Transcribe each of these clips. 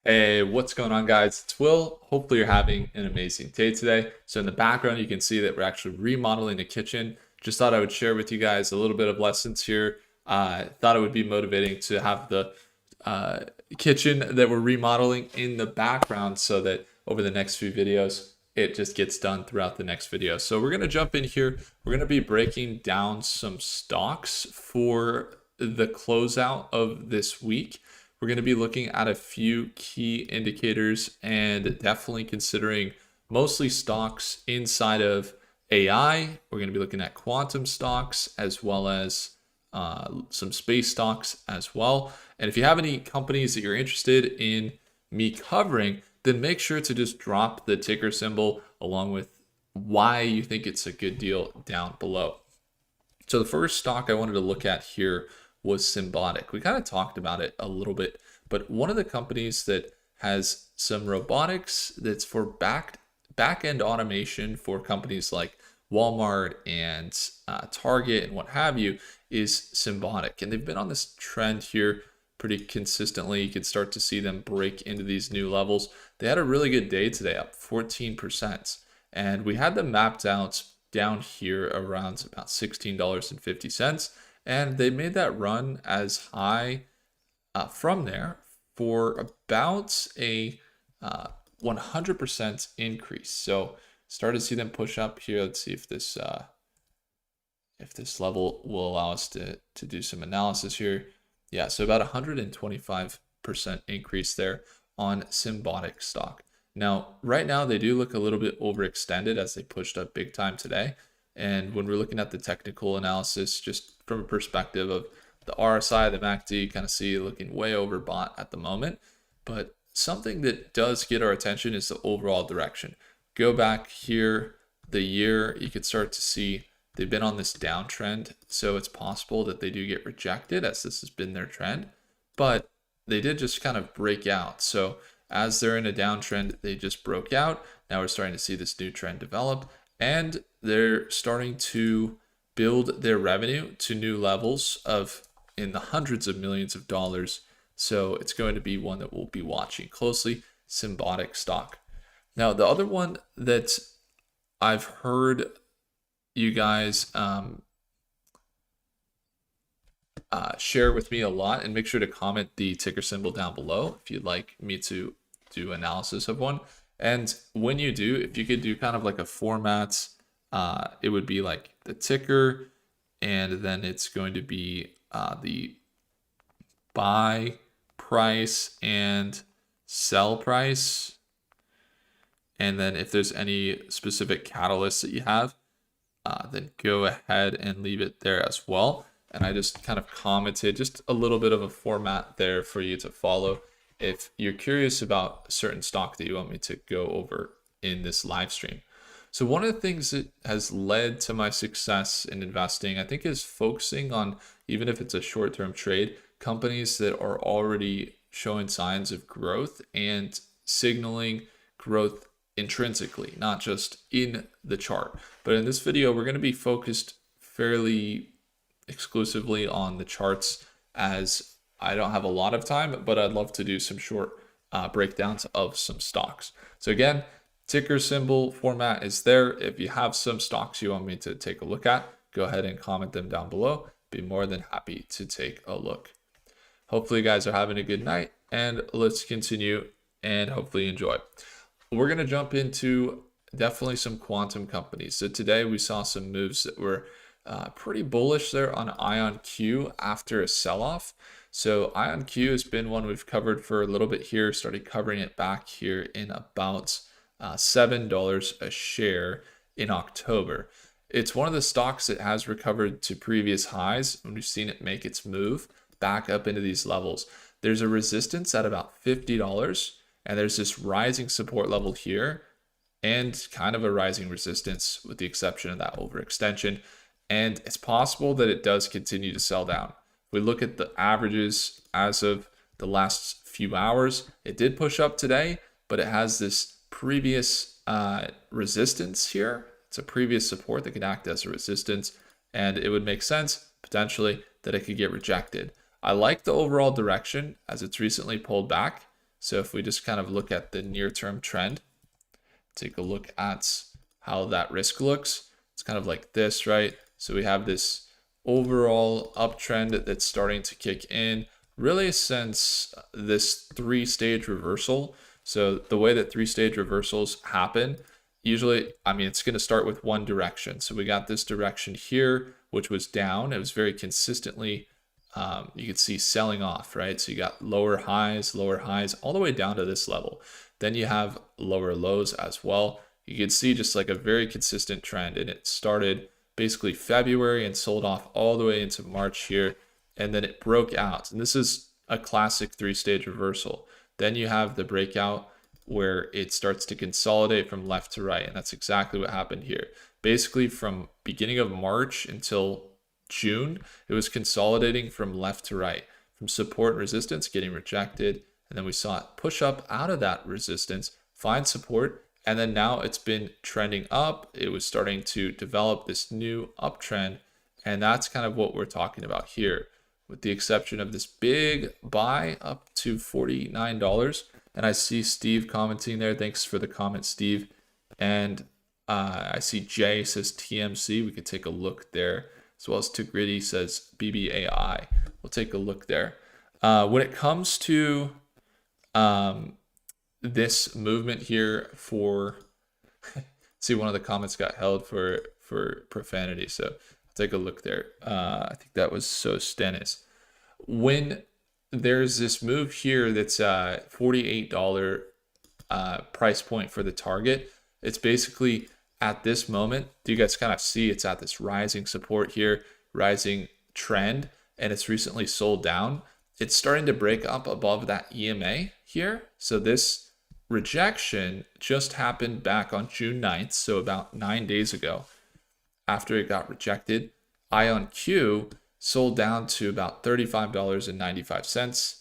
Hey, what's going on, guys? It's Will. Hopefully, you're having an amazing day today. So, in the background, you can see that we're actually remodeling the kitchen. Just thought I would share with you guys a little bit of lessons here. Thought it would be motivating to have the uh, kitchen that we're remodeling in the background so that over the next few videos, it just gets done throughout the next video. So, we're going to jump in here. We're going to be breaking down some stocks for the closeout of this week. We're going to be looking at a few key indicators and definitely considering mostly stocks inside of AI. We're going to be looking at quantum stocks as well as some space stocks as well. And if you have any companies that you're interested in me covering, then make sure to just drop the ticker symbol along with why you think it's a good deal down below. So the first stock I wanted to look at here was Symbotic. We kind of talked about it a little bit, but one of the companies that has some robotics that's for back-end automation for companies like Walmart and Target and what have you is Symbotic. And they've been on this trend here pretty consistently. You can start to see them break into these new levels. They had a really good day today, up 14%. And we had them mapped out down here around about $16.50. And they made that run as high from there for about a 100% increase. So started to see them push up here. Let's see if this level will allow us to do some analysis here. Yeah, so about 125% increase there on Symbotic stock. Now, right now they do look a little bit overextended as they pushed up big time today. And when we're looking at the technical analysis, just from a perspective of the RSI, the MACD, kind of see looking way overbought at the moment. But something that does get our attention is the overall direction. Go back here, the year, you could start to see they've been on this downtrend. So it's possible that they do get rejected as this has been their trend. But they did just kind of break out. So as they're in a downtrend, they just broke out. Now we're starting to see this new trend develop. And they're starting to build their revenue to new levels of in the hundreds of millions of dollars. So it's going to be one that we'll be watching closely, Symbotic stock. Now, the other one that I've heard you guys share with me a lot, and make sure to comment the ticker symbol down below if you'd like me to do analysis of one. And when you do, if you could do kind of like a format, it would be like the ticker, and then it's going to be the buy price and sell price. And then if there's any specific catalysts that you have, then go ahead and leave it there as well. And I just kind of commented just a little bit of a format there for you to follow if you're curious about a certain stock that you want me to go over in this live stream. So one of the things that has led to my success in investing, I think, is focusing on, even if it's a short-term trade, companies that are already showing signs of growth and signaling growth intrinsically, not just in the chart. But in this video, we're going to be focused fairly exclusively on the charts, as I don't have a lot of time, but I'd love to do some short breakdowns of some stocks. So again, ticker symbol format is there. If you have some stocks you want me to take a look at, go ahead and comment them down below. Be more than happy to take a look. Hopefully you guys are having a good night, and let's continue and hopefully enjoy. We're going to jump into definitely some quantum companies. So today we saw some moves that were pretty bullish there on IonQ after a sell-off. So IonQ has been one we've covered for a little bit here, started covering it back here in about $7 a share in October. It's one of the stocks that has recovered to previous highs, and we've seen it make its move back up into these levels. There's a resistance at about $50, and there's this rising support level here and kind of a rising resistance with the exception of that overextension. And it's possible that it does continue to sell down. If we look at the averages as of the last few hours, it did push up today, but it has this previous resistance here. It's a previous support that could act as a resistance, and it would make sense potentially that it could get rejected. I like the overall direction as it's recently pulled back. So if we just kind of look at the near-term trend, take a look at how that risk looks. It's kind of like this, right? So we have this overall uptrend that's starting to kick in really since this 3-stage reversal. So the way that 3-stage reversals happen, usually, I mean, it's going to start with one direction. So we got this direction here, which was down. It was very consistently, you could see selling off, right? So you got lower highs, all the way down to this level. Then you have lower lows as well. You can see just like a very consistent trend, and it started basically February and sold off all the way into March here, and then it broke out. And this is a classic 3-stage reversal. Then you have the breakout where it starts to consolidate from left to right, and that's exactly what happened here. Basically from beginning of March until June, it was consolidating from left to right, from support and resistance, getting rejected, and then we saw it push up out of that resistance, find support, and then now it's been trending up. It was starting to develop this new uptrend, and that's kind of what we're talking about here, with the exception of this big buy up to $49. And I see Steve commenting there. Thanks for the comment, Steve. And I see Jay says TMC. We could take a look there, as well as Tigritty says BBAI. We'll take a look there. When it comes to this movement here for see, one of the comments got held for profanity, so I'll take a look there. I think that was so Stennis. When there's this move here that's $48 price point for the target, it's basically at this moment, do you guys kind of see it's at this rising support here, rising trend, and it's recently sold down. It's starting to break up above that EMA here. So this rejection just happened back on June 9th, so about 9 days ago. After it got rejected, IonQ sold down to about $35.95.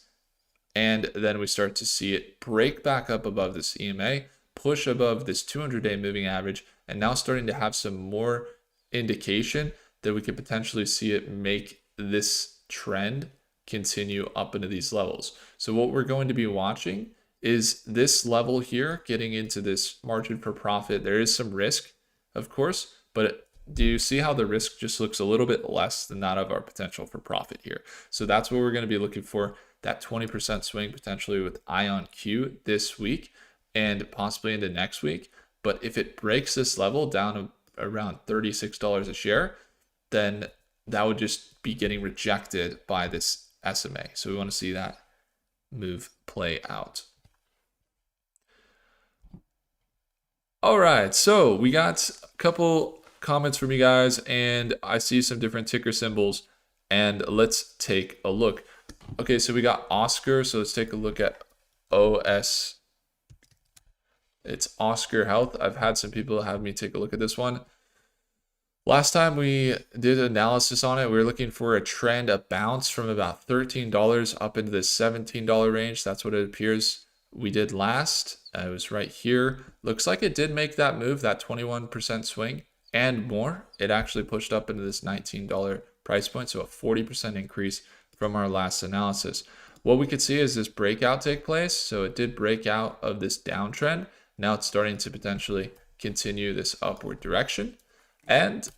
And then we start to see it break back up above this EMA, push above this 200-day moving average, and now starting to have some more indication that we could potentially see it make this trend continue up into these levels. So what we're going to be watching is this level here, getting into this margin for profit. There is some risk, of course, but do you see how the risk just looks a little bit less than that of our potential for profit here? So that's what we're going to be looking for, that 20% swing potentially with IonQ this week and possibly into next week. But if it breaks this level down around $36 a share, then that would just be getting rejected by this SMA. So we want to see that move play out. All right, so we got a couple comments from you guys, and I see some different ticker symbols, and let's take a look. Okay, so we got Oscar, so let's take a look at OS. It's Oscar Health. I've had some people have me take a look at this one. Last time we did analysis on it, we were looking for a trend, a bounce from about $13 up into the $17 range. That's what it appears we did last. It was right here. Looks like it did make that move, that 21% swing and more. It actually pushed up into this $19 price point, so a 40% increase from our last analysis. What we could see is this breakout take place. So it did break out of this downtrend. Now it's starting to potentially continue this upward direction. And it's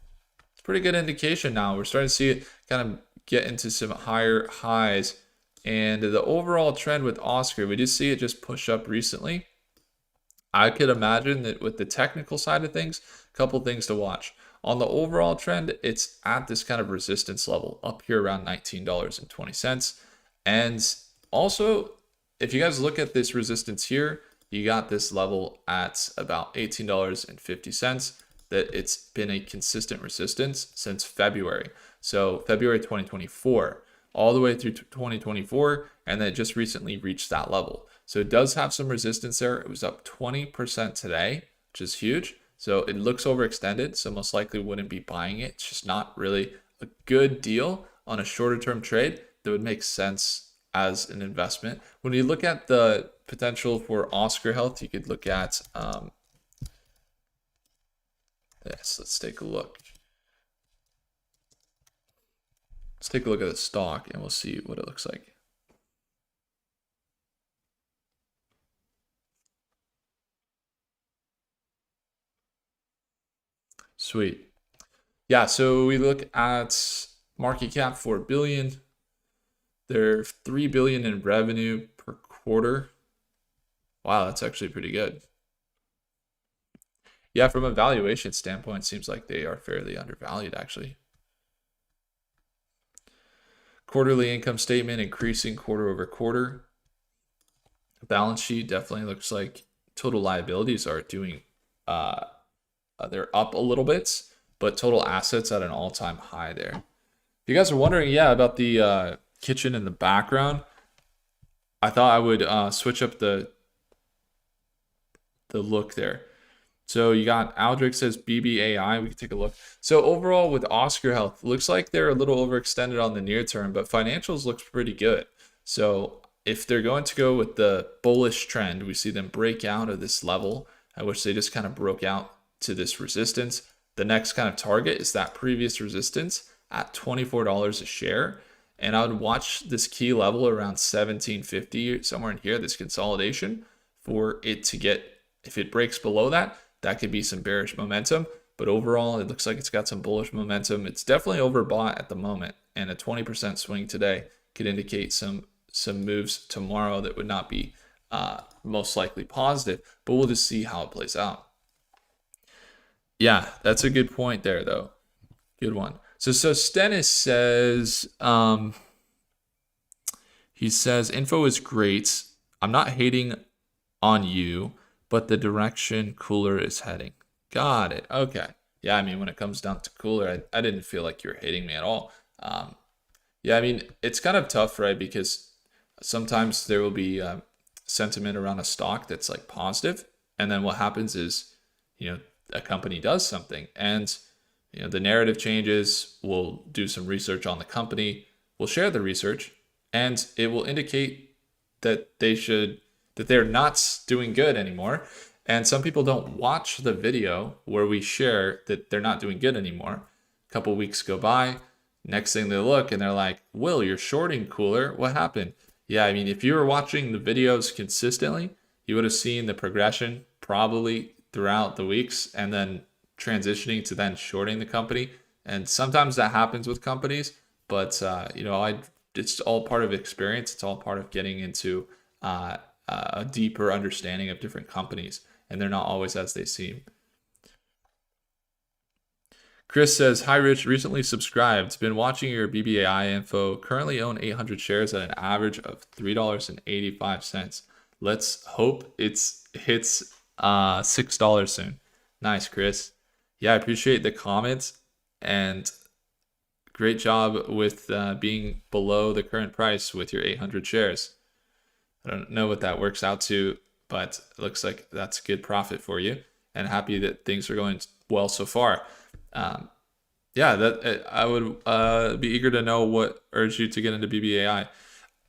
a pretty good indication now. We're starting to see it kind of get into some higher highs. And the overall trend with Oscar, we did see it just push up recently. I could imagine that with the technical side of things, a couple things to watch. On the overall trend, it's at this kind of resistance level up here around $19.20. And also, if you guys look at this resistance here, you got this level at about $18.50. That it's been a consistent resistance since February. So February 2024, all the way through 2024, and then it just recently reached that level. So it does have some resistance there. It was up 20% today, which is huge. So it looks overextended, so most likely wouldn't be buying it. It's just not really a good deal on a shorter term trade that would make sense as an investment. When you look at the potential for Oscar Health, you could look at, yes, let's take a look. Let's take a look at the stock and we'll see what it looks like. Sweet. Yeah, so we look at market cap 4 billion. They're 3 billion in revenue per quarter. Wow, that's actually pretty good. Yeah, from a valuation standpoint, seems like they are fairly undervalued actually. Quarterly income statement increasing quarter over quarter. Balance sheet definitely looks like total liabilities are doing they're up a little bit, but total assets at an all-time high there. If you guys are wondering, yeah, about the kitchen in the background, I thought I would switch up the look there. So you got Aldrich says BBAI. We can take a look. So overall with Oscar Health, looks like they're a little overextended on the near term, but financials looks pretty good. So if they're going to go with the bullish trend, we see them break out of this level, at which they just kind of broke out to this resistance. The next kind of target is that previous resistance at $24 a share. And I would watch this key level around 1750, somewhere in here, this consolidation, for it to get, if it breaks below that, that could be some bearish momentum. But overall, it looks like it's got some bullish momentum. It's definitely overbought at the moment, and a 20% swing today could indicate some moves tomorrow that would not be most likely positive, but we'll just see how it plays out. Yeah, that's a good point there, though. Good one. So Stennis says, he says, info is great. I'm not hating on you, but the direction Cooler is heading. Got it. Okay. Yeah, I mean, when it comes down to Cooler, I didn't feel like you were hating me at all. Yeah, I mean, it's kind of tough, right? Because sometimes there will be sentiment around a stock that's like positive, and then what happens is, a company does something, and the narrative changes. We'll do some research on the company. We'll share the research, and it will indicate that they're not doing good anymore. And some people don't watch the video where we share that they're not doing good anymore. A couple weeks go by. Next thing they look and they're like, Will, you're shorting Cooler. What happened? Yeah, I mean, if you were watching the videos consistently, you would have seen the progression probably throughout the weeks, and then transitioning to then shorting the company. And sometimes that happens with companies, but it's all part of experience. It's all part of getting into a deeper understanding of different companies, and they're not always as they seem. Chris says, hi Rich, recently subscribed. Been watching your BBAI info. Currently own 800 shares at an average of $3.85. Let's hope it hits $6 soon. Nice, Chris. Yeah, I appreciate the comments, and great job with being below the current price with your 800 shares. I don't know what that works out to, but it looks like that's good profit for you, and happy that things are going well so far. I would be eager to know what urged you to get into BBAI.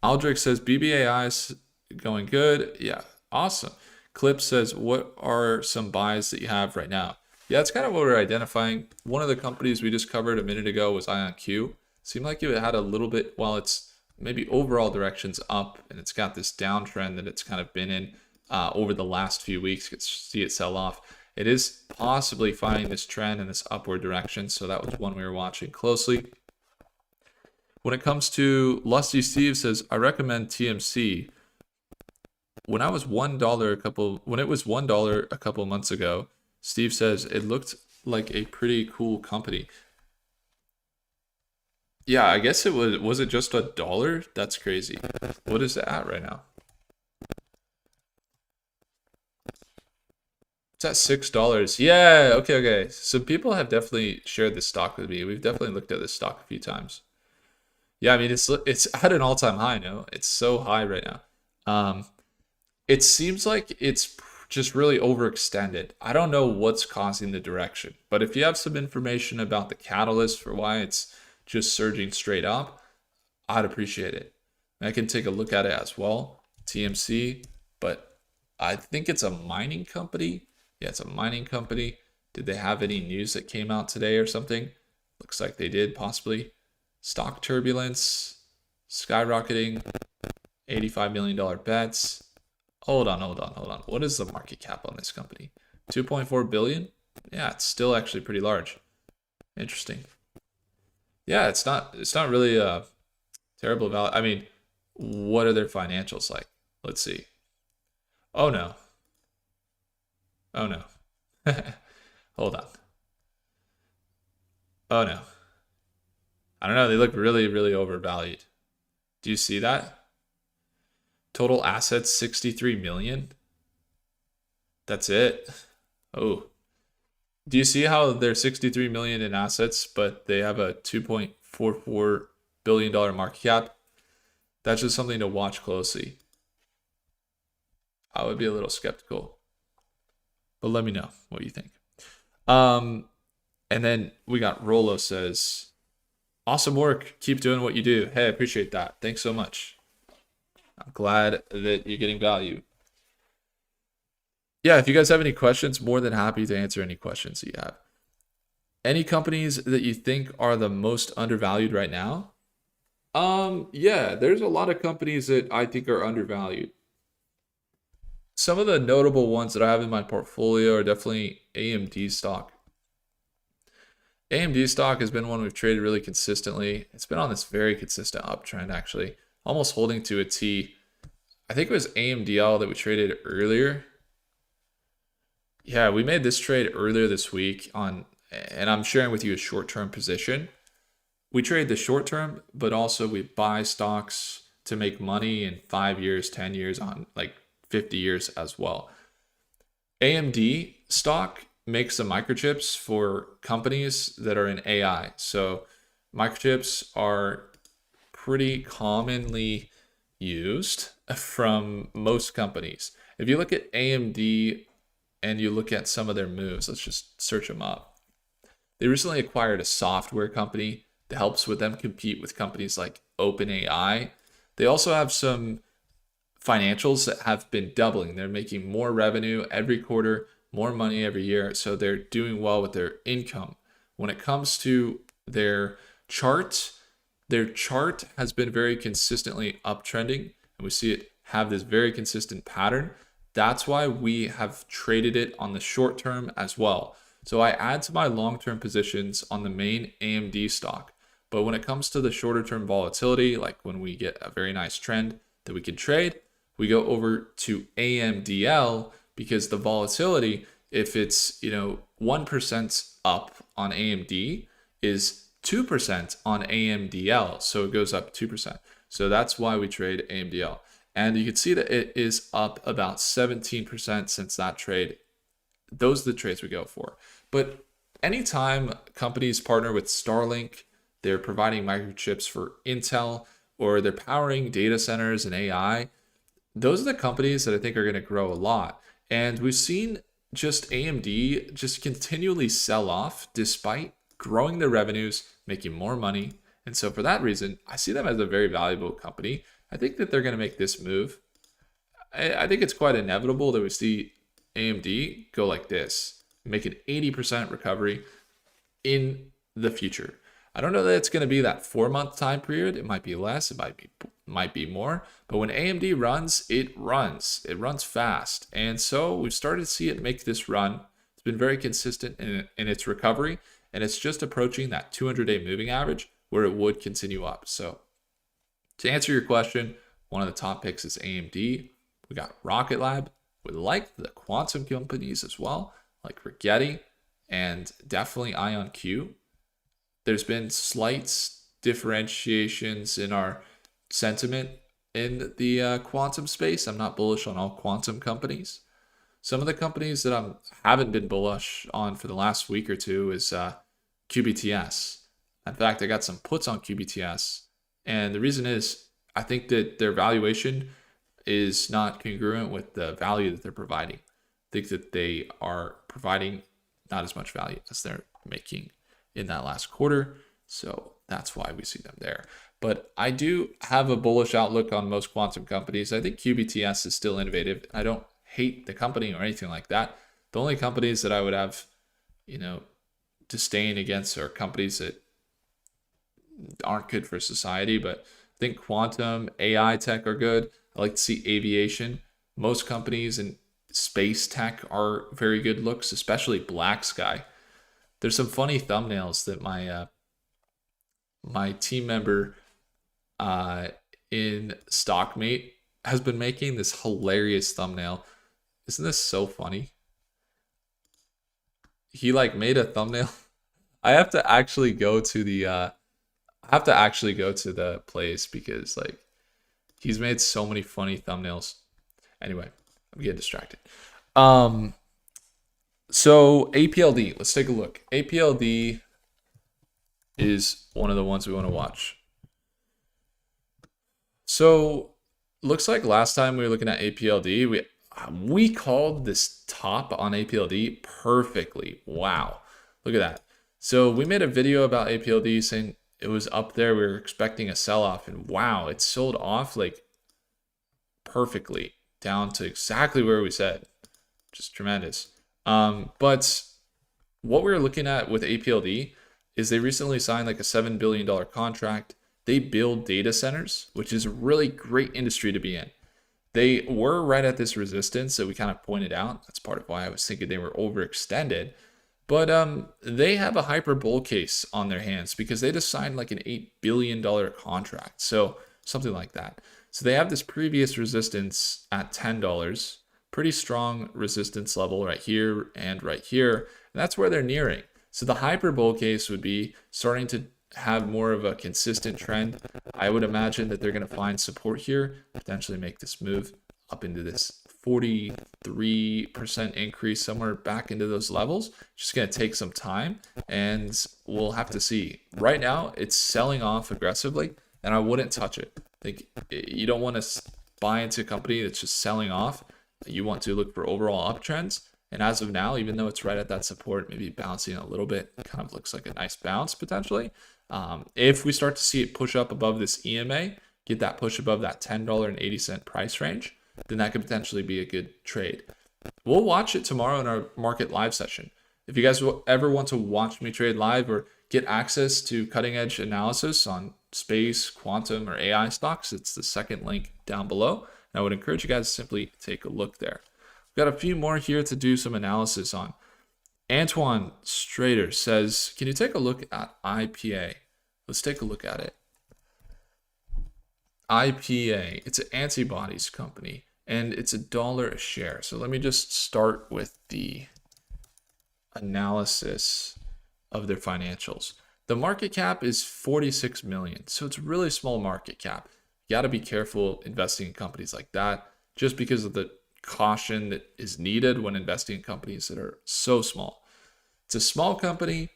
Aldrich says BBAI is going good. Yeah, awesome. Clip says, what are some buys that you have right now? Yeah, it's kind of what we're identifying. One of the companies we just covered a minute ago was IonQ. Seemed like it had a little bit, while it's maybe overall direction's up, and it's got this downtrend that it's kind of been in over the last few weeks. You can see it sell off. It is possibly finding this trend in this upward direction, so that was one we were watching closely. When it comes to Lusty Steve says, I recommend TMC. When it was $1 a couple months ago, Steve says it looked like a pretty cool company. Yeah, I guess it was it just $1? That's crazy. What is it at right now? It's at $6. Yeah, okay. So people have definitely shared this stock with me. We've definitely looked at this stock a few times. Yeah, I mean, it's at an all-time high now. It's so high right now. It seems like it's just really overextended. I don't know what's causing the direction, but if you have some information about the catalyst for why it's just surging straight up, I'd appreciate it. I can take a look at it as well. TMC, but I think it's a mining company. Yeah, it's a mining company. Did they have any news that came out today or something? Looks like they did, possibly. Stock turbulence, skyrocketing, $85 million bets. Hold on. What is the market cap on this company? 2.4 billion? Yeah, it's still actually pretty large. Interesting. Yeah, it's not really a terrible value. I mean, what are their financials like? Let's see. Oh no. Oh no. Hold on. Oh no. I don't know. They look really, really overvalued. Do you see that? Total assets 63 million. That's it. Oh. Do you see how they're 63 million in assets, but they have a 2.44 billion-dollar market cap? That's just something to watch closely. I would be a little skeptical, but let me know what you think. And then we got Rolo says, awesome work. Keep doing what you do. Hey, I appreciate that. Thanks so much. I'm glad that you're getting value. Yeah, if you guys have any questions, more than happy to answer any questions that you have. Any companies that you think are the most undervalued right now? Yeah, there's a lot of companies that I think are undervalued. Some of the notable ones that I have in my portfolio are definitely AMD stock. AMD stock has been one we've traded really consistently. It's been on this very consistent uptrend, actually, almost holding to a T. I think it was AMDL that we traded earlier. Yeah, we made this trade earlier this week and I'm sharing with you a short-term position. We trade the short term, but also we buy stocks to make money in 5 years, 10 years, on like 50 years as well. AMD stock makes the microchips for companies that are in AI. So microchips are pretty commonly used from most companies. If you look at AMD and you look at some of their moves, let's just search them up. They recently acquired a software company that helps with them compete with companies like OpenAI. They also have some financials that have been doubling. They're making more revenue every quarter, more money every year. So they're doing well with their income. When it comes to their chart has been very consistently uptrending, and we see it have this very consistent pattern. That's why we have traded it on the short term as well. So I add to my long-term positions on the main AMD stock. But when it comes to the shorter term volatility, like when we get a very nice trend that we can trade, we go over to AMDL because the volatility, if it's 1% up on AMD, is 2% on AMDL. So it goes up 2%. So that's why we trade AMDL. And you can see that it is up about 17% since that trade. Those are the trades we go for. But anytime companies partner with Starlink, they're providing microchips for Intel, or they're powering data centers and AI, those are the companies that I think are going to grow a lot. And we've seen just AMD just continually sell off despite growing their revenues, making more money. And so for that reason, I see them as a very valuable company. I think that they're going to make this move. I think it's quite inevitable that we see AMD go like this, make an 80% recovery in the future. I don't know that it's going to be that 4-month time period. It might be less, it might be more. But when AMD runs, it runs fast. And so we've started to see it make this run. It's been very consistent in its recovery, and it's just approaching that 200-day moving average where it would continue up. So to answer your question, one of the top picks is AMD. We got Rocket Lab. We like the quantum companies as well, like Rigetti and definitely IonQ. There's been slight differentiations in our sentiment in the quantum space. I'm not bullish on all quantum companies. Some of the companies that I haven't been bullish on for the last week or two is QBTS. In fact, I got some puts on QBTS. And the reason is I think that their valuation is not congruent with the value that they're providing. I think that they are providing not as much value as they're making in that last quarter. So that's why we see them there. But I do have a bullish outlook on most quantum companies. I think QBTS is still innovative. I don't hate the company or anything like that. The only companies that I would have, disdain against are companies that aren't good for society. But I think quantum, AI tech are good. I like to see aviation. Most companies in space tech are very good looks, especially Black Sky. There's some funny thumbnails that my team member uh, in Stockmate has been making. This hilarious thumbnail. Isn't this so funny? He like made a thumbnail. I have to actually go to the I have to actually go to the place because like he's made so many funny thumbnails. Anyway, I'm getting distracted. Um so APLD, let's take a look. APLD is one of the ones we want to watch. So looks like last time we were looking at APLD, we called this top on APLD perfectly. Wow. Look at that. So we made a video about APLD saying it was up there. We were expecting a sell-off, and wow, it sold off like perfectly down to exactly where we said. Just tremendous. But what we were looking at with APLD is they recently signed like a $7 billion contract. They build data centers, which is a really great industry to be in. They were right at this resistance that we kind of pointed out. That's part of why I was thinking they were overextended. But they have a hyper bull case on their hands because they just signed like an $8 billion contract. So something like that. So they have this previous resistance at $10. Pretty strong resistance level right here and right here. And that's where they're nearing. So the hyper bull case would be starting to have more of a consistent trend. I would imagine that they're going to find support here, potentially make this move up into this 43% increase somewhere back into those levels. Just going to take some time and we'll have to see. Right now, it's selling off aggressively and I wouldn't touch it. Like, you don't want to buy into a company that's just selling off. You want to look for overall uptrends. And as of now, even though it's right at that support, maybe bouncing a little bit, it kind of looks like a nice bounce potentially. If we start to see it push up above this EMA, get that push above that $10.80 price range, then that could potentially be a good trade. We'll watch it tomorrow in our market live session. If you guys ever want to watch me trade live or get access to cutting edge analysis on space, quantum, or AI stocks, it's the second link down below. And I would encourage you guys to simply take a look there. We've got a few more here to do some analysis on. Antoine Strader says, can you take a look at IPA? Let's take a look at it. IPA, it's an antibodies company and it's $1 a share. So let me just start with the analysis of their financials. The market cap is 46 million. So it's really small market cap. You got to be careful investing in companies like that just because of the caution that is needed when investing in companies that are so small. It's a small company,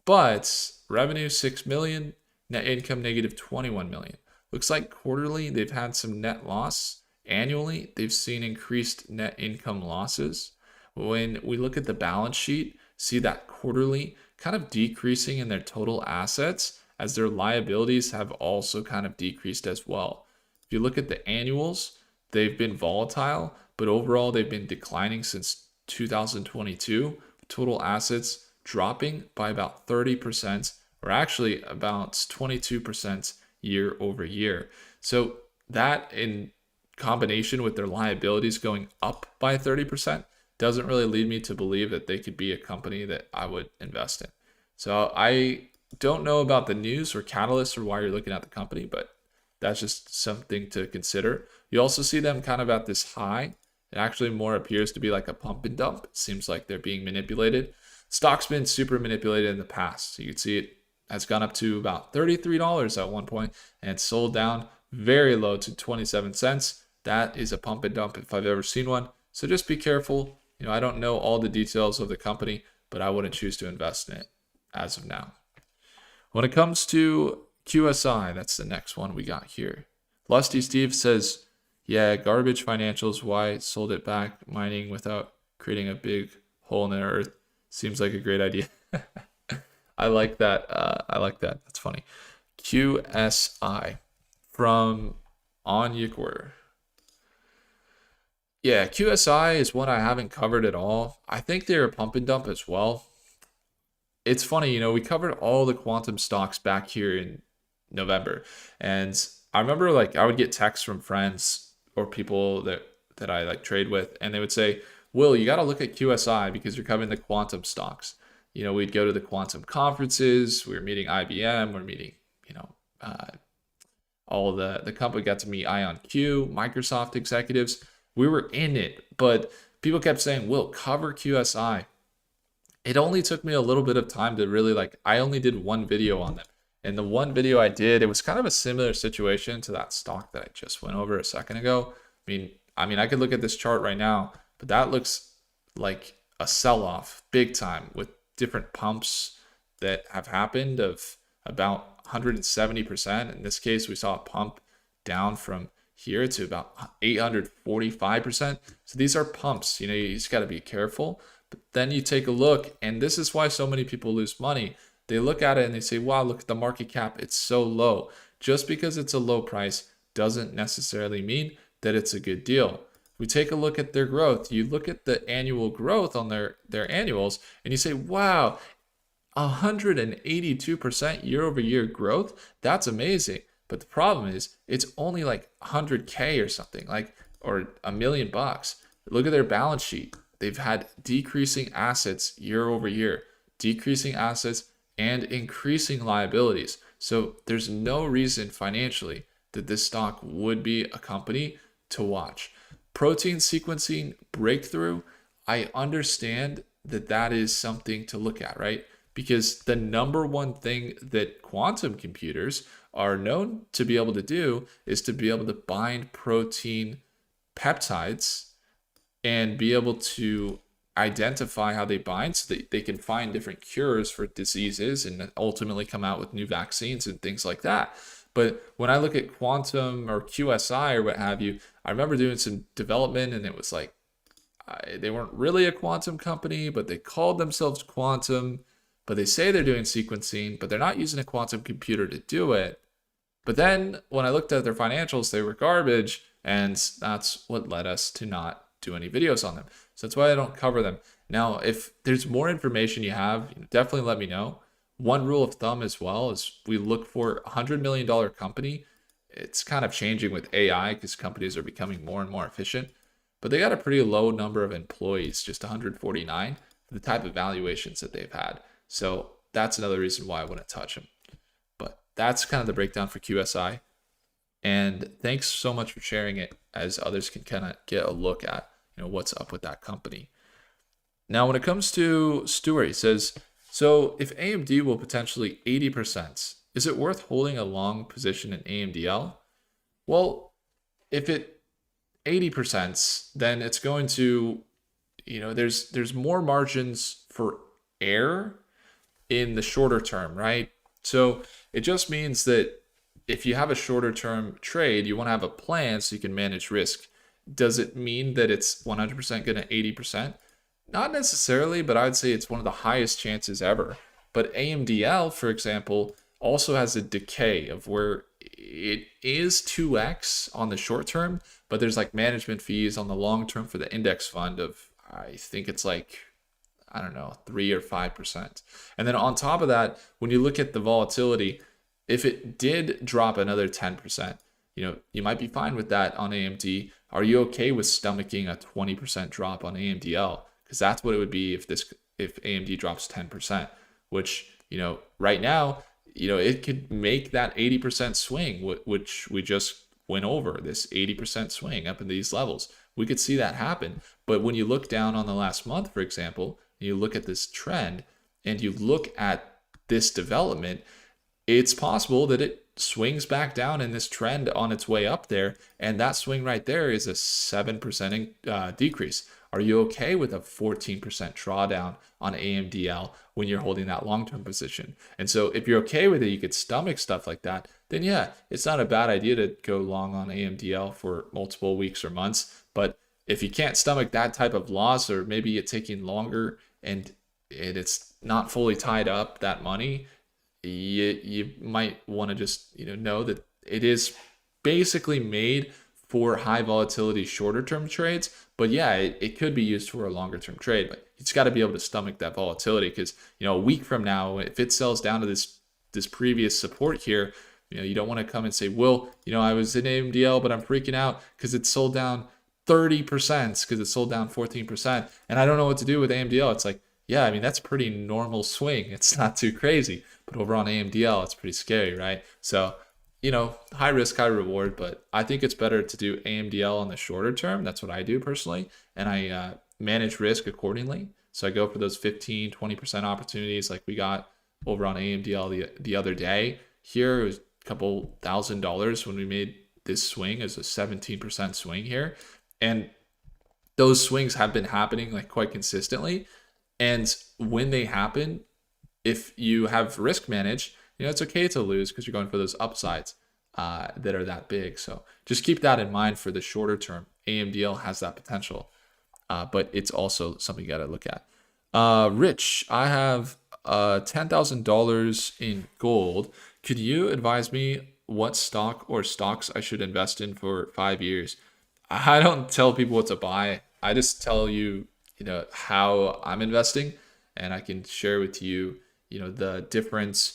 but revenue 6 million, net income negative 21 million. Looks like quarterly they've had some net loss. Annually, they've seen increased net income losses. When we look at the balance sheet, see that quarterly kind of decreasing in their total assets as their liabilities have also kind of decreased as well. If you look at the annuals, they've been volatile, but overall they've been declining since 2022. Total assets dropping by about 30%, or actually about 22% year over year. So that in combination with their liabilities going up by 30% doesn't really lead me to believe that they could be a company that I would invest in. So I don't know about the news or catalysts or why you're looking at the company, but that's just something to consider. You also see them kind of at this high. It actually more appears to be like a pump and dump. It seems like they're being manipulated. Stock's been super manipulated in the past. So you can see it has gone up to about $33 at one point and it's sold down very low to 27 cents. That is a pump and dump if I've ever seen one. So just be careful. I don't know all the details of the company, but I wouldn't choose to invest in it as of now. When it comes to QSI, that's the next one we got here. Lusty Steve says, yeah, garbage financials, why sold it back, mining without creating a big hole in the earth. Seems like a great idea. I like that. That's funny. QSI from Onyekwer. Yeah, QSI is one I haven't covered at all. I think they're a pump and dump as well. It's funny, we covered all the quantum stocks back here in November. And I remember I would get texts from friends or people that I trade with, and they would say, Will, you got to look at QSI because you're covering the quantum stocks. We'd go to the quantum conferences. We were meeting IBM. We're meeting, all the company. Got to meet IonQ, Microsoft executives. We were in it, but people kept saying, Will, cover QSI. It only took me a little bit of time to really I only did one video on them. And the one video I did, it was kind of a similar situation to that stock that I just went over a second ago. I could look at this chart right now, but that looks like a sell-off big time with different pumps that have happened of about 170%. In this case, we saw a pump down from here to about 845%. So these are pumps, you just got to be careful. But then you take a look, and this is why so many people lose money. They look at it and they say, wow, look at the market cap, it's so low. Just because it's a low price doesn't necessarily mean that it's a good deal. We take a look at their growth. You look at the annual growth on their annuals, and you say, wow, 182% year over year growth. That's amazing. But the problem is it's only like 100K or something, or $1 million. Look at their balance sheet. They've had decreasing assets year over year, decreasing assets and increasing liabilities. So there's no reason financially that this stock would be a company to watch. Protein sequencing breakthrough, I understand that is something to look at, right? Because the number one thing that quantum computers are known to be able to do is to be able to bind protein peptides and be able to identify how they bind so that they can find different cures for diseases and ultimately come out with new vaccines and things like that. But when I look at quantum or QSI or what have you, I remember doing some development, and it was they weren't really a quantum company, but they called themselves quantum, but they say they're doing sequencing, but they're not using a quantum computer to do it. But then when I looked at their financials, they were garbage, and that's what led us to not do any videos on them. So that's why I don't cover them. Now, if there's more information you have, definitely let me know. One rule of thumb as well is we look for a $100 million company. It's kind of changing with AI because companies are becoming more and more efficient, but they got a pretty low number of employees, just 149, for the type of valuations that they've had. So that's another reason why I wouldn't touch them. But that's kind of the breakdown for QSI. And thanks so much for sharing it, as others can kind of get a look at what's up with that company. Now, when it comes to Stuart, he says, so if AMD will potentially 80%, is it worth holding a long position in AMDL? Well, if it 80%, then it's going to, there's more margins for error in the shorter term, right? So it just means that if you have a shorter term trade, you want to have a plan so you can manage risk. Does it mean that it's 100% going to 80%? Not necessarily, but I'd say it's one of the highest chances ever. But AMDL, for example, also has a decay of where it is 2x on the short term, but there's management fees on the long term for the index fund of, I think it's 3 or 5%. And then on top of that, when you look at the volatility, if it did drop another 10%, you might be fine with that on AMD. Are you okay with stomaching a 20% drop on AMDL? Because that's what it would be if AMD drops 10%, which, right now, it could make that 80% swing, which we just went over, this 80% swing up in these levels. We could see that happen. But when you look down on the last month, for example, you look at this trend and you look at this development, it's possible that it swings back down in this trend on its way up there. And that swing right there is a 7% decrease. Are you okay with a 14% drawdown on AMDL when you're holding that long-term position? And so if you're okay with it, you could stomach stuff like that, then yeah, it's not a bad idea to go long on AMDL for multiple weeks or months. But if you can't stomach that type of loss, or maybe it's taking longer and it's not fully tied up, that money, you might want to just know that it is basically made for high volatility shorter term trades. But yeah, it could be used for a longer term trade, but you just got to be able to stomach that volatility, because a week from now, if it sells down to this previous support here, you don't want to come and say, well, I was in AMDL, but I'm freaking out because it sold down 30% because it sold down 14%. And I don't know what to do with AMDL. It's like, yeah, I mean, that's a pretty normal swing. It's not too crazy. But over on AMDL, it's pretty scary, right? So, high risk, high reward. But I think it's better to do AMDL on the shorter term. That's what I do personally. And I manage risk accordingly. So I go for those 15, 20% opportunities like we got over on AMDL the other day. Here it was a couple $1,000 when we made this swing as a 17% swing here. And those swings have been happening like quite consistently. And when they happen, if you have risk managed, it's okay to lose because you're going for those upsides that are that big. So just keep that in mind for the shorter term. AMDL has that potential, but it's also something you got to look at. Rich, I have $10,000 in gold. Could you advise me what stock or stocks I should invest in for 5 years? I don't tell people what to buy. I just tell you, how I'm investing, and I can share with you, the different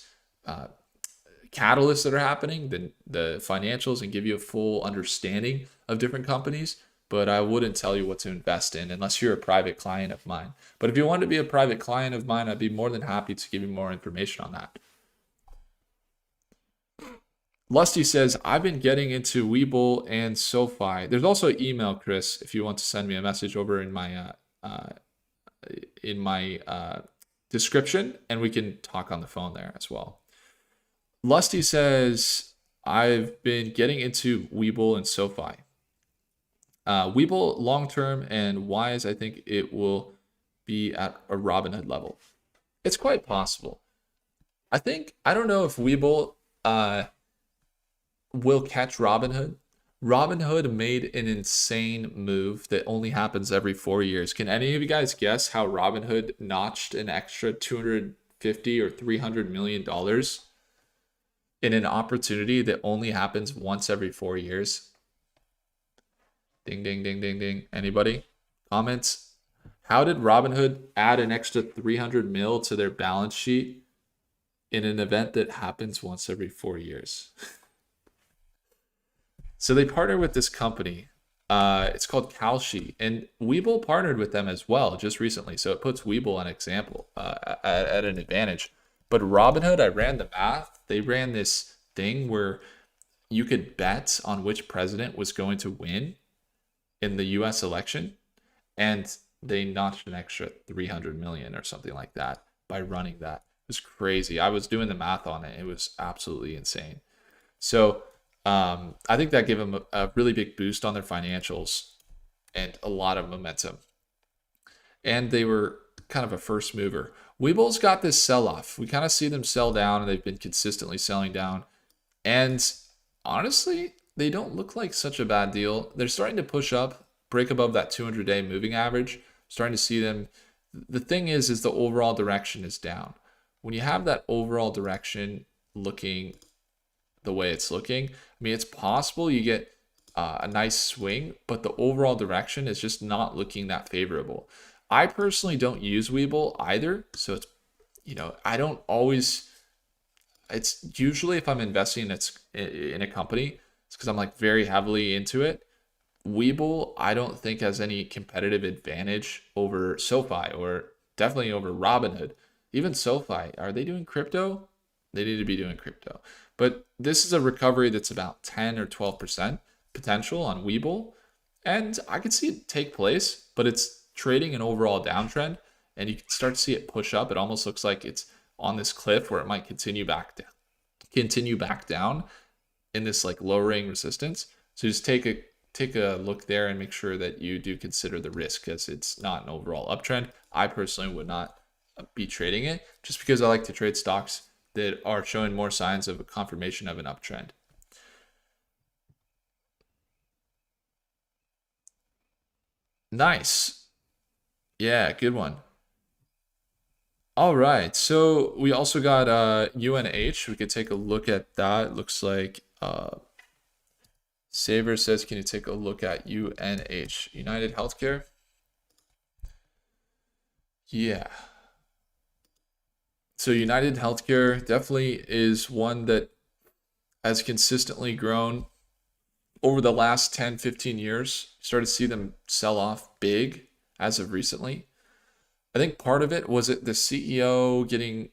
catalysts that are happening, the financials, and give you a full understanding of different companies. But I wouldn't tell you what to invest in unless you're a private client of mine. But if you want to be a private client of mine, I'd be more than happy to give you more information on that. Lusty says, I've been getting into Webull and SoFi. There's also email, Chris, if you want to send me a message over in my description, and we can talk on the phone there as well. Lusty says, I've been getting into Webull and SoFi. Webull long-term and wise, I think it will be at a Robinhood level. It's quite possible. I don't know if Webull will catch Robinhood. Robinhood made an insane move that only happens every 4 years. Can any of you guys guess how Robinhood notched an extra $250 or $300 million in an opportunity that only happens once every 4 years? Ding, ding, ding, ding, ding. Anybody? Comments? How did Robinhood add an extra 300 mil to their balance sheet in an event that happens once every 4 years? So they partnered with this company. It's called Kalshi, and Webull partnered with them as well just recently. So it puts Webull an example at an advantage. But Robinhood, I ran the math. They ran this thing where you could bet on which president was going to win in the U.S. election, and they notched an extra 300 million or something like that by running that. It was crazy. I was doing the math on it. It was absolutely insane. So I think that gave them a really big boost on their financials and a lot of momentum. And they were kind of a first mover. Webull's got this sell-off. We kind of see them sell down, and they've been consistently selling down. And honestly, they don't look like such a bad deal. They're starting to push up, break above that 200-day moving average. Starting to see them. The thing is the overall direction is down. When you have that overall direction looking the way it's looking, I mean, it's possible you get a nice swing, but the overall direction is just not looking that favorable. I personally don't use Webull either, so it's, I don't always. It's usually if I'm investing in a company, it's because I'm like very heavily into it. Webull, I don't think has any competitive advantage over SoFi or definitely over Robinhood. Even SoFi, are they doing crypto? They need to be doing crypto. But this is a recovery that's about 10 or 12% potential on Webull. And I could see it take place, but it's trading an overall downtrend. And you can start to see it push up. It almost looks like it's on this cliff where it might continue back down in this like lowering resistance. So just take a look there and make sure that you do consider the risk, because it's not an overall uptrend. I personally would not be trading it just because I like to trade stocks that are showing more signs of a confirmation of an uptrend. Nice. Yeah, good one. All right, so we also got UNH. We could take a look at that. It looks like Saver says, can you take a look at UNH? United Healthcare? Yeah. So United Healthcare definitely is one that has consistently grown over the last 10, 15 years, started to see them sell off big as of recently. I think part of it was it the CEO getting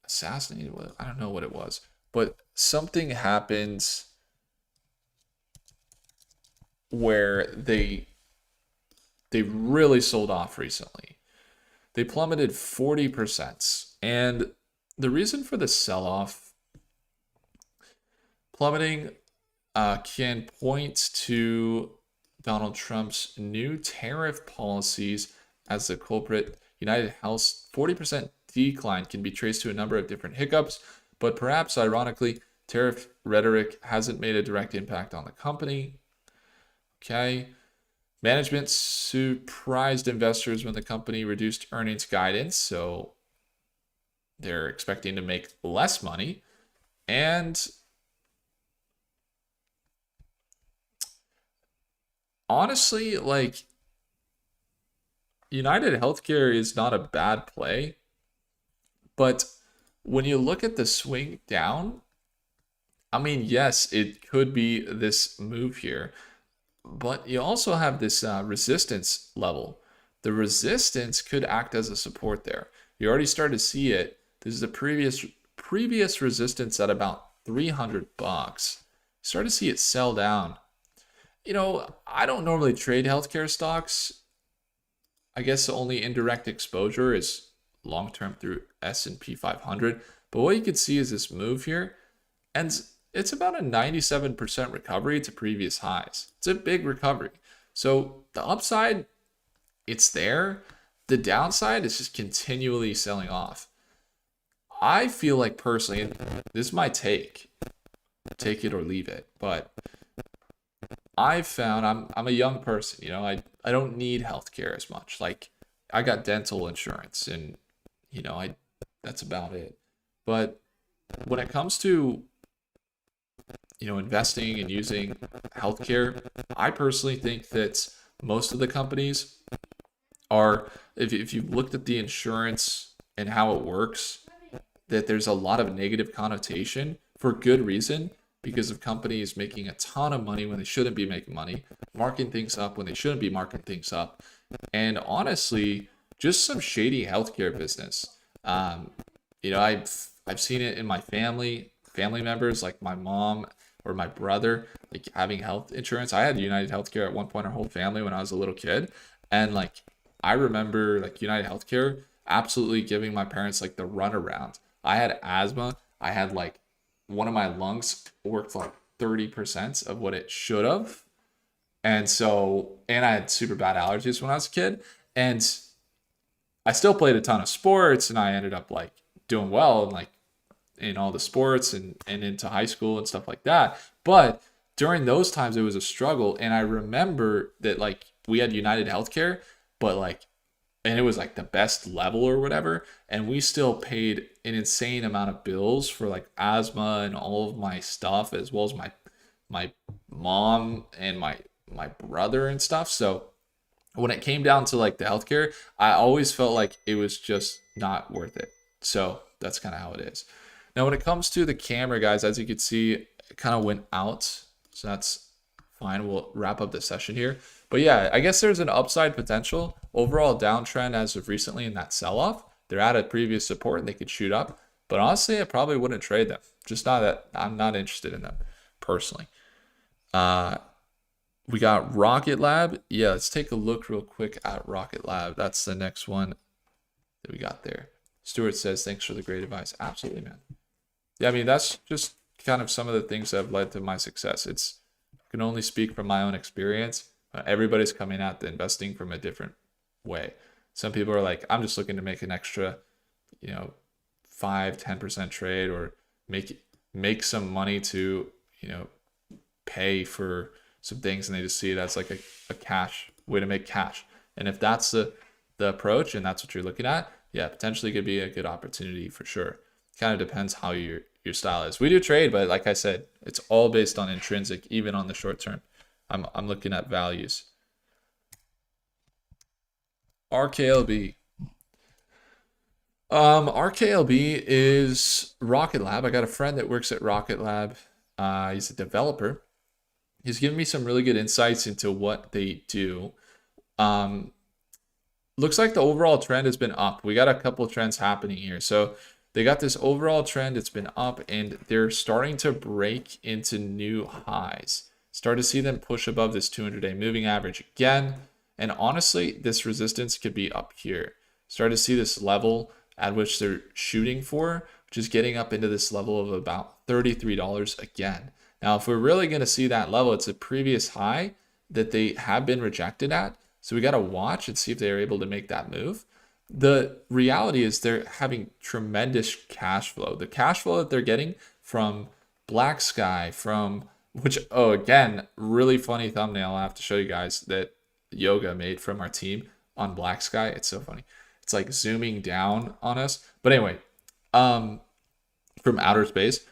assassinated. I don't know what it was, but something happened where they really sold off recently. They plummeted 40%. And the reason for the sell-off plummeting can point to Donald Trump's new tariff policies as the culprit. United Health's 40% decline can be traced to a number of different hiccups, but perhaps ironically, tariff rhetoric hasn't made a direct impact on the company. Okay. Management surprised investors when the company reduced earnings guidance, so they're expecting to make less money. And honestly, like, United Healthcare is not a bad play, but when you look at the swing down, I mean, yes, it could be this move here, but you also have this resistance level. The resistance could act as a support there. You already started to see it. This is the previous resistance at about $300. Start to see it sell down. You know, I don't normally trade healthcare stocks. I guess the only indirect exposure is long-term through S&P 500. But what you can see is this move here, and it's about a 97% recovery to previous highs. It's a big recovery. So the upside, it's there. The downside is just continually selling off. I feel like personally, and this is my take it or leave it, but I've found I'm a young person, you know, I don't need healthcare as much. Like, I got dental insurance and you know, that's about it. But when it comes to, you know, investing and using healthcare, I personally think that most of the companies are, if you've looked at the insurance and how it works, that there's a lot of negative connotation for good reason, because of companies making a ton of money when they shouldn't be making money, marking things up when they shouldn't be marking things up, and honestly, just some shady healthcare business. You know, I've seen it in my family members, like my mom or my brother, like having health insurance. I had United Healthcare at one point, our whole family, when I was a little kid, and like I remember like United Healthcare absolutely giving my parents like the runaround. I had asthma. I had like one of my lungs worked like 30% of what it should have. And so, and I had super bad allergies when I was a kid. And I still played a ton of sports, and I ended up like doing well and like in all the sports and into high school and stuff like that. But during those times, it was a struggle. And I remember that like we had United Healthcare, but like, and it was like the best level or whatever, and we still paid an insane amount of bills for like asthma and all of my stuff, as well as my mom and my brother and stuff. So when it came down to like the healthcare, I always felt like it was just not worth it. So that's kind of how it is. Now when it comes to the camera, guys, as you can see, it kind of went out, so that's fine. We'll wrap up the session here. But yeah, I guess there's an upside potential. Overall downtrend as of recently in that sell-off. They're at a previous support and they could shoot up. But honestly, I probably wouldn't trade them. Just not that I'm not interested in them personally. We got Rocket Lab. Yeah, let's take a look real quick at Rocket Lab. That's the next one that we got there. Stuart says, thanks for the great advice. Absolutely, man. Yeah, I mean, that's just kind of some of the things that have led to my success. I can only speak from my own experience. Everybody's coming at the investing from a different way. Some people are like, I'm just looking to make an extra, 5-10% trade, or make some money to, pay for some things, and they just see it as like a cash way to make cash. And if that's the approach and that's what you're looking at, yeah, potentially could be a good opportunity for sure. Kind of depends how your style is. We do trade, but like I said, it's all based on intrinsic, even on the short term. I'm looking at values. RKLB. RKLB is Rocket Lab. I got a friend that works at Rocket Lab. He's a developer, He's given me some really good insights into what they do. Looks like the overall trend has been up. We got a couple of trends happening here. So they got this overall trend, it's been up, and they're starting to break into new highs. Start to see them push above this 200-day moving average again. And honestly, this resistance could be up here. Start to see this level at which they're shooting for, which is getting up into this level of about $33 again. Now, if we're really going to see that level, it's a previous high that they have been rejected at. So we got to watch and see if they're able to make that move. The reality is they're having tremendous cash flow. The cash flow that they're getting from Black Sky, from which, oh, again, really funny thumbnail I have to show you guys that Yoga made from our team on Black Sky. It's so funny. It's like zooming down on us. But anyway, from outer space,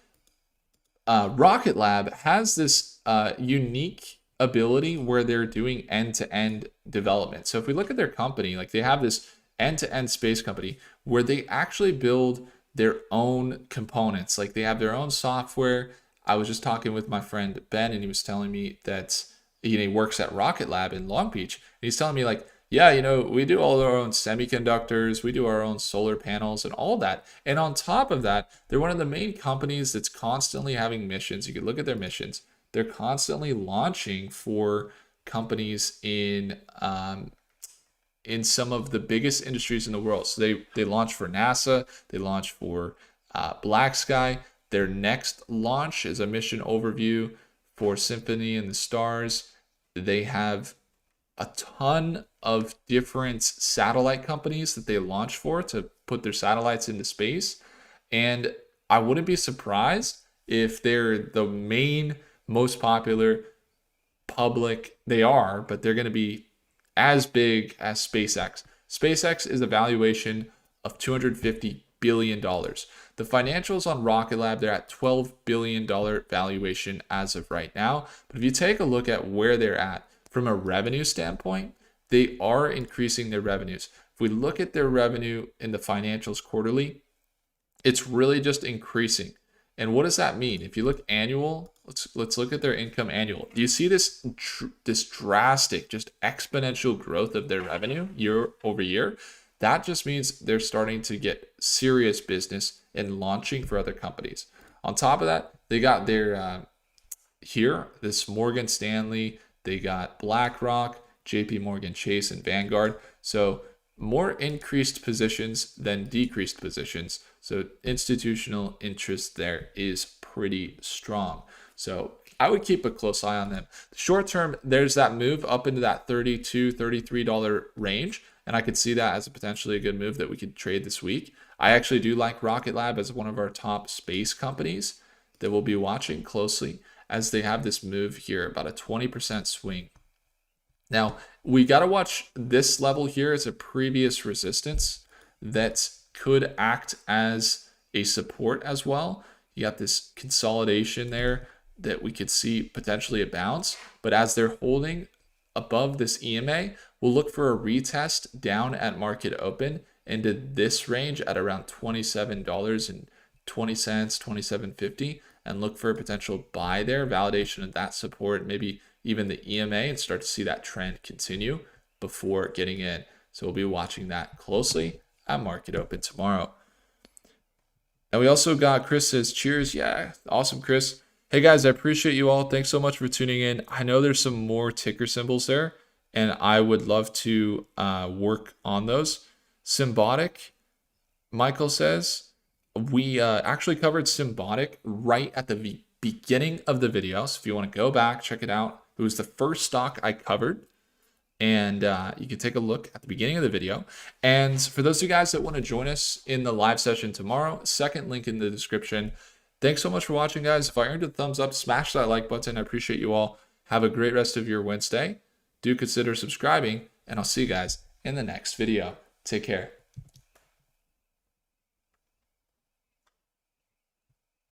Rocket Lab has this unique ability where they're doing end-to-end development. So if we look at their company, like they have this end-to-end space company where they actually build their own components. Like they have their own software. I was just talking with my friend Ben, and he was telling me that he works at Rocket Lab in Long Beach. And he's telling me like, yeah, we do all our own semiconductors, we do our own solar panels and all that. And on top of that, they're one of the main companies that's constantly having missions. You can look at their missions. They're constantly launching for companies in some of the biggest industries in the world. So they launch for NASA, they launch for Black Sky. Their next launch is a mission overview for Symphony and the Stars. They have a ton of different satellite companies that they launch for to put their satellites into space. And I wouldn't be surprised if they're the main, most popular public. They are, but they're going to be as big as SpaceX. SpaceX is a valuation of $250 billion. The financials on Rocket Lab, they're at $12 billion valuation as of right now. But if you take a look at where they're at from a revenue standpoint, they are increasing their revenues. If we look at their revenue in the financials quarterly, it's really just increasing. And what does that mean? If you look annual, let's look at their income annual. Do you see this drastic, just exponential growth of their revenue year over year? That just means they're starting to get serious business and launching for other companies. On top of that, they got their this Morgan Stanley, they got BlackRock, JP Morgan Chase, and Vanguard. So more increased positions than decreased positions. So institutional interest there is pretty strong. So I would keep a close eye on them. Short term, there's that move up into that $32, $33 range. And I could see that as potentially a good move that we could trade this week. I actually do like Rocket Lab as one of our top space companies that we'll be watching closely as they have this move here, about a 20% swing. Now, we got to watch this level here as a previous resistance that could act as a support as well. You got this consolidation there that we could see potentially a bounce, but as they're holding above this EMA, we'll look for a retest down at market open into this range at around $27.20, $27.50, and look for a potential buy there, validation of that support, maybe even the EMA, and start to see that trend continue before getting in. So we'll be watching that closely at market open tomorrow. And we also got Chris says, cheers. Yeah, awesome, Chris. Hey guys, I appreciate you all. Thanks so much for tuning in. I know there's some more ticker symbols there, and I would love to work on those. Symbotic, Michael says, we actually covered Symbotic right at the beginning of the video. So if you want to go back, check it out. It was the first stock I covered, and you can take a look at the beginning of the video. And for those of you guys that want to join us in the live session tomorrow, second link in the description. Thanks so much for watching, guys. If I earned a thumbs up, smash that like button. I appreciate you all. Have a great rest of your Wednesday. Do consider subscribing, and I'll see you guys in the next video. Take care.